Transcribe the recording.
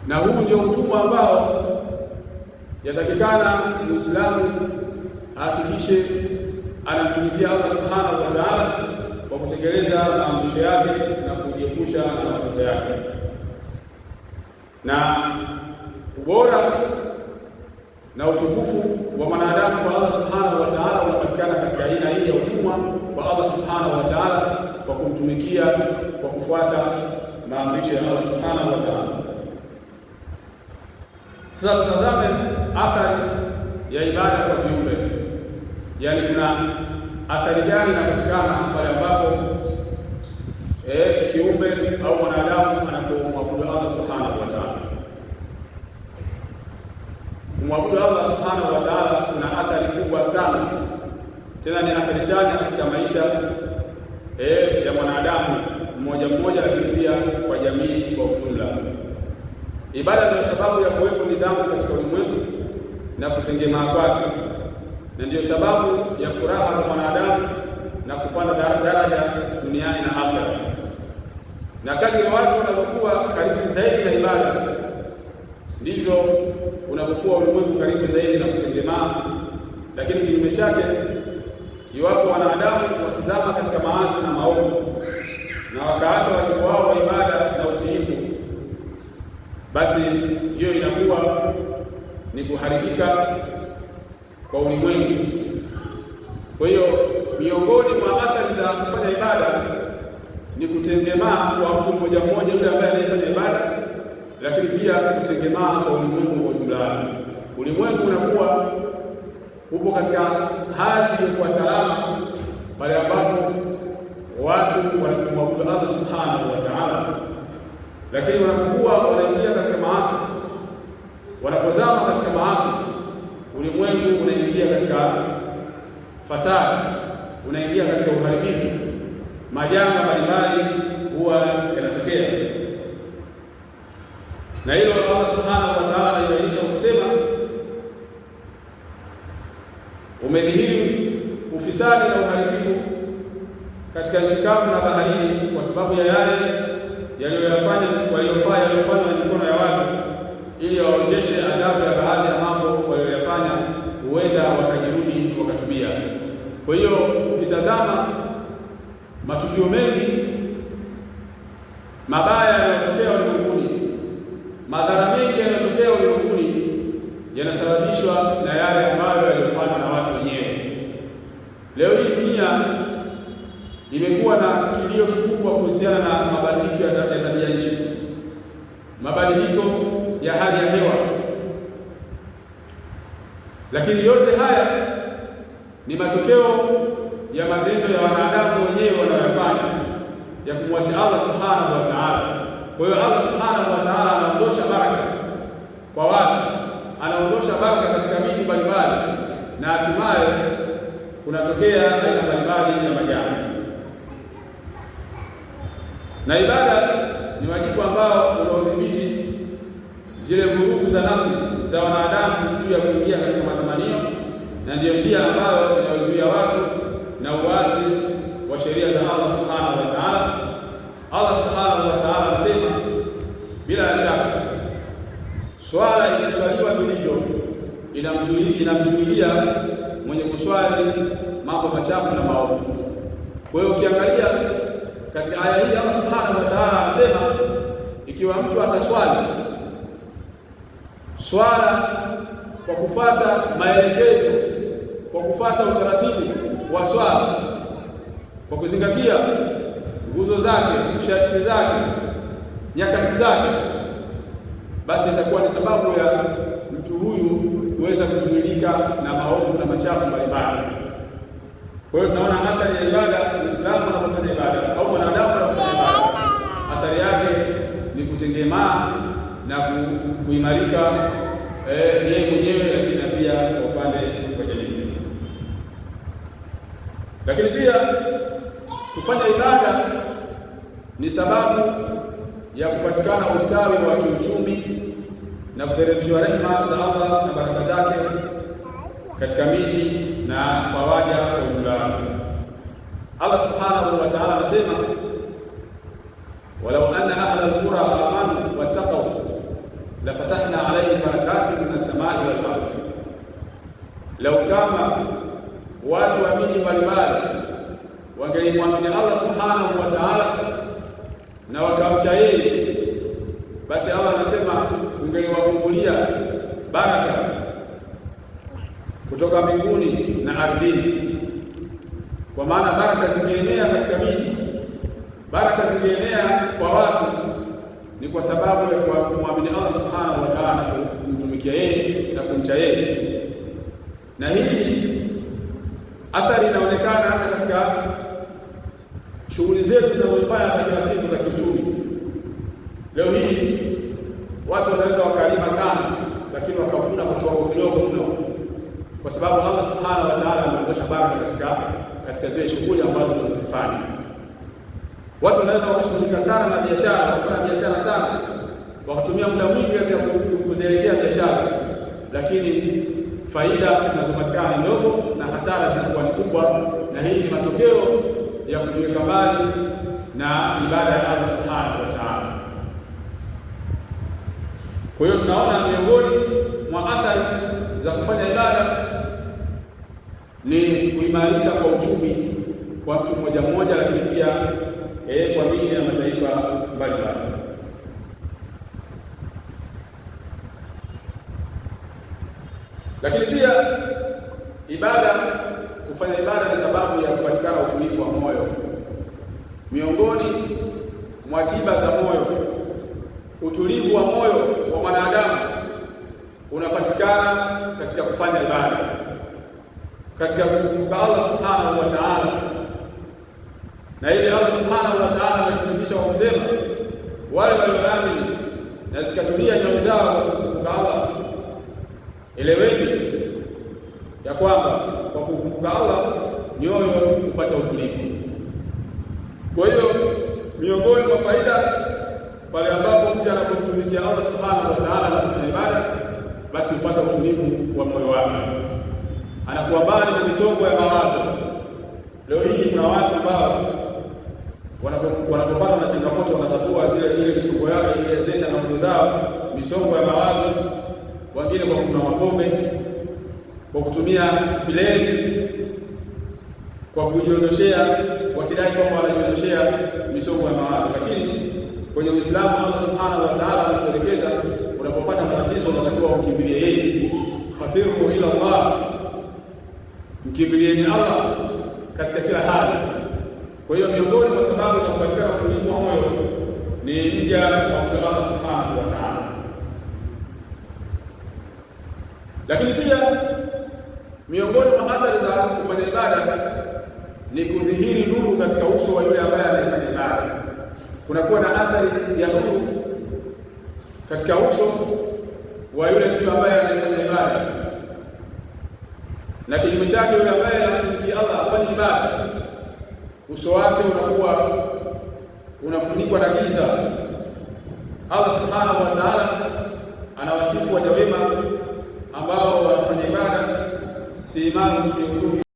Na huu ndio utumwa ambao yatakikana Muislamu ahakikishe anamtumikia Allah subhanahu wa ta'ala kwa kutekeleza maamrisho yake na kujiepusha na makatazo yake. Na ubora na utukufu wa mwanadamu kwa Allah subhanahu wa ta'ala unapatikana katika aina hii ya utumwa kwa Allah subhanahu wa ta'ala, kwa kumtumikia, kwa kufuata maamrisho ya Allah subhanahu wa ta'ala. Sasa tutazame athari ya ibada kwa viumbe, yaani kuna athari gani inapatikana pale ambapo kiumbe au mwanadamu anapomwabudu Allah subhanahu wa ta'ala. Kumwabudu Allah subhanahu wa ta'ala kuna athari kubwa sana, tena ni athari chanya katika maisha ya mwanadamu mmoja mmoja, lakini pia kwa jamii kwa ujumla. Ibada ndio sababu ya kuwepo nidhamu katika ulimwengu na kutengemaa kwake, na ndiyo sababu ya furaha kwa mwanadamu na kupanda daraja duniani na akhera. Na kadiri watu wanapokuwa karibu zaidi na ibada, ndivyo unapokuwa ulimwengu karibu zaidi na kutengemaa. Lakini kinyume chake, iwapo wanadamu wakizama katika maasi na maovu na wakaacha wajibu wao wa ibada na utiifu, basi hiyo inakuwa ni kuharibika kwa ulimwengu. Kwa hiyo miongoni mwa athari za kufanya ibada ni kutengemaa kwa mtu mmoja mmoja yule ambaye anayefanya ibada, lakini pia kutengemaa kwa ulimwengu kwa ujumla. Ulimwengu unakuwa upo katika hali iliyokuwa salama pale ambapo watu wanamwabudu Allah subhanahu wa ta'ala, lakini wanapokuwa wanaingia katika maasi, wanapozama katika maasi, ulimwengu unaingia katika fasadi, unaingia katika uharibifu, majanga mbalimbali huwa yanatokea. Na hilo Allah subhanahu wa ta'ala anabainisha kusema, umedhihiri ufisadi na uharibifu katika nchi kavu na baharini kwa sababu ya yale waliofanya na mikono ya watu, ili waonjeshe adhabu ya baadhi ya mambo walioyafanya, huenda wakajirudi wakatubia. Kwa hiyo ukitazama matukio mengi mabaya yanayotokea ulimwenguni, madhara mengi yanayotokea ulimwenguni yanasababishwa na yale ambayo yaliyofanywa na watu wenyewe. Leo hii dunia imekuwa na kilio kikubwa kuhusiana na mabadiliko ya tabia nchi, mabadiliko ya hali ya hewa, lakini yote haya ni matokeo ya matendo ya wanadamu wenyewe wanayofanya ya kumwasi Allah subhanahu wa ta'ala. Kwa hiyo Allah subhanahu wa ta'ala anaondosha baraka kwa watu, anaondosha baraka katika miji mbalimbali, na hatimaye kunatokea aina mbalimbali ya majanga. Na ibada ni wajibu ambao unaodhibiti zile vurugu za nafsi za wanadamu juu ya kuingia katika matamanio, na ndiyo njia ambayo inayozuia watu na uasi wa sheria za Allah subhanahu wa ta'ala. Allah subhanahu wa ta'ala anasema, bila shaka swala ikiswaliwa vilivyo inamzuilia mwenye kuswali mambo machafu na maovu. Kwa hiyo ukiangalia katika aya hii Allah subhanahu wa ta'ala anasema, ikiwa mtu ataswali swala kwa kufuata maelekezo, kwa kufuata utaratibu wa swala, kwa kuzingatia nguzo zake, sharti zake, nyakati zake, basi itakuwa ni sababu ya mtu huyu kuweza kuzuilika na maovu na machafu mbalimbali. Kwa hiyo tunaona athari ya ibada, Muislamu anapofanya ibada au mwanadamu anapofanya ibada, athari yake ni kutengemaa na kuimarika yeye mwenyewe, lakini pia kwa upande wa jamii. Lakini pia kufanya ibada ni sababu ya kupatikana ustawi wa kiuchumi na kuteremshiwa rehema za Allah na baraka zake katika miji na kwa waja kwa ujumla wake. Allah subhanahu wa ta'ala anasema, walau anna ahla alqura amanu wattaqaw yeye, basi Allah anasema ungeliwafungulia baraka kutoka mbinguni na ardhini. Kwa maana baraka zingeenea katika miji, baraka zingeenea kwa watu, ni kwa sababu ya kumwamini Allah subhanahu wa ta'ala, kumtumikia yeye na kumcha yeye. Na hii athari inaonekana hata katika shughuli zetu tunazofanya za kila siku za kiuchumi. Leo hii watu wanaweza wakalima sana, lakini wakavuna kwa kiwango kidogo mno, kwa sababu Allah subhanahu wa ta'ala ameondosha baraka katika zile shughuli ambazo tunazozifanya. Watu wanaweza wakashughulika sana na biashara, wakafanya biashara sana, wakatumia muda mwingi katika kuzielekea biashara, lakini faida zinazopatikana ni ndogo na hasara zinakuwa ni kubwa, na hii ni matokeo ya kujiweka mbali na ibada ya Allah subhanahu wa ta'ala. Kwa hiyo tunaona miongoni mwa athari za kufanya ibada ni kuimarika kwa uchumi kwa mtu mmoja mmoja, lakini pia kwa miji na mataifa mbalimbali. Lakini pia kufanya ibada ni sababu ya kupatikana utulivu wa moyo. Miongoni mwa tiba za moyo, utulivu wa moyo wa mwanadamu unapatikana katika kufanya ibada, katika kumkumbuka Allah subhanahu wa ta'ala. Na ili Allah subhanahu wa ta'ala ametufundisha kwa kusema, wale walioamini na zikatulia nyoyo zao kumkumbuka Allah, eleweni ya kwamba kwa kukumbuka Allah nyoyo hupata utulivu. Kwa hiyo miongoni mwa faida pale ambapo mtu anapomtumikia Allah subhanahu wa ta'ala na kufanya ibada, basi hupata utulivu wa moyo wake, anakuwa mbali na misongo ya mawazo. Leo hii kuna watu ambao wanapopata na changamoto wanatatua ile misongo yao, ile changamoto zao, misongo ya mawazo, wengine kwa kunywa mapombe, kwa kutumia vilevi, kwa kujiondoshea, wakidai kwamba wanajiondoshea misongo ya mawazo. Lakini kwenye Uislamu Allah subhanahu wa ta'ala anatuelekeza, unapopata matatizo unatakiwa umkimbilie yeye, fafiru ila Allah, mkimbilieni Allah katika kila hali. Kwa hiyo miongoni mwa sababu za kupatikana utulivu wa moyo ni mja wa Allah subhanahu wa ta'ala. Lakini pia miongoni mwa athari za kufanya ibada ni kudhihiri nuru katika uso wa yule ambaye anayefanya ibada. Kunakuwa na athari ya nuru katika uso wa yule mtu ambaye anayefanya ibada, na kinyume chake yule ambaye anamtumikia Allah afanye ibada, uso wake unakuwa unafunikwa na giza. Allah subhanahu wa ta'ala anawasifu waja wema ambao wanafanya ibada, simahum fi wujuhihim